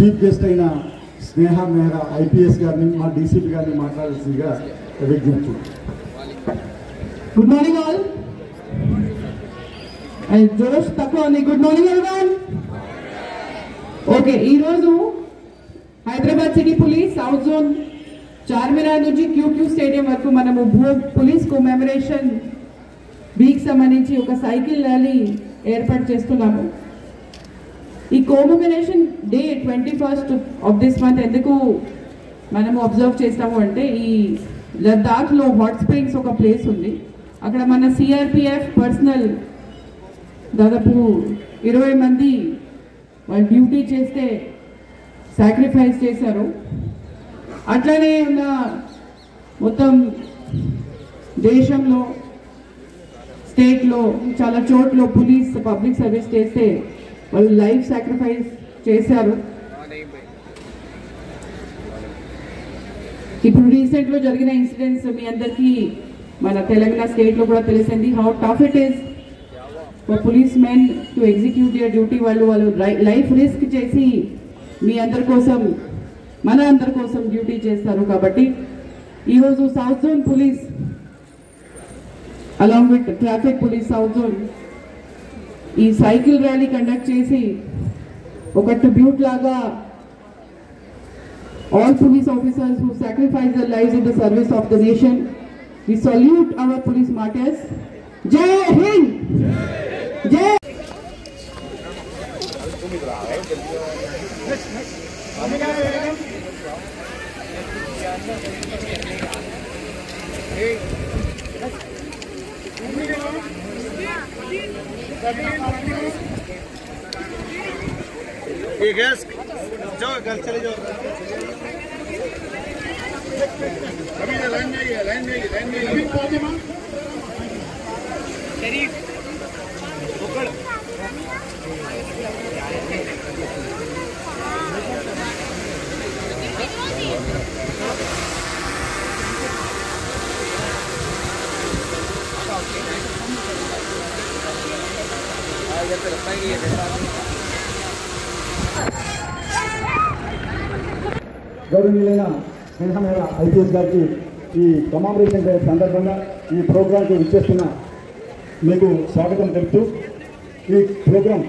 Chief guest అయిన స్నేహ Mehra IPS గారిని మా డీసీపీ గారిని మాట్లాడాల్సిందిగా విజ్ఞప్తి. Good morning all. జోష్ తక్కువ ఉంది. Good morning everyone. ఓకే, ఈరోజు Hyderabad city police south zone Charminar నుంచి క్యూక్యూ స్టేడియం వరకు మనము పోలీస్ కొమెమరేషన్ వీక్ సంబంధించి ఒక సైకిల్ ర్యాలీ ఏర్పాటు చేస్తున్నాము. ఈ commemoration day 21st of this month ఎందుకు మనము అబ్జర్వ్ చేస్తాము అంటే, ఈ లద్దాఖ్లో హాట్ స్ప్రింగ్స్ ఒక ప్లేస్ ఉంది. అక్కడ మన సిఆర్పిఎఫ్ పర్సనల్ దాదాపు 20 మంది వాళ్ళు డ్యూటీ చేస్తే సాక్రిఫైస్ చేశారు. అట్లనే ఉన్న మొత్తం దేశంలో స్టేట్లో చాలా చోట్ల పోలీస్ పబ్లిక్ సర్వీస్ చేస్తే వాళ్ళు లైఫ్ సాక్రిఫైస్ చేశారు. ఇప్పుడు రీసెంట్లో జరిగిన ఇన్సిడెంట్స్ మీ అందరికీ మన తెలంగాణ స్టేట్లో కూడా తెలిసింది. How tough it is for police men to execute your duty. వాళ్ళు లైఫ్ రిస్క్ చేసి మీ అందరి కోసం, మన అందరి కోసం డ్యూటీ చేస్తారు. కాబట్టి ఈరోజు south zone police along with traffic police south zone ఈ సైకిల్ ర్యాలీ కండక్ట్ చేసి ఒక ట్రిబ్యూట్ లాగా all police officers who sacrifice their lives in the service of the nation, we salute our police martyrs. Jai Hind. Jai. ये gas जाओ घर चले जाओ. अभी लाइन में है, लाइन में अभी फातिमा शरीफ पकड़. గౌరవనీయులైన స్నేహ మెహ్రా ఐపీఎస్ గారికి ఈ కమామరేషన్ డే సందర్భంగా ఈ ప్రోగ్రాంకి విచ్చేస్తున్న మీకు స్వాగతం తెలుపుతూ, ఈ ప్రోగ్రాం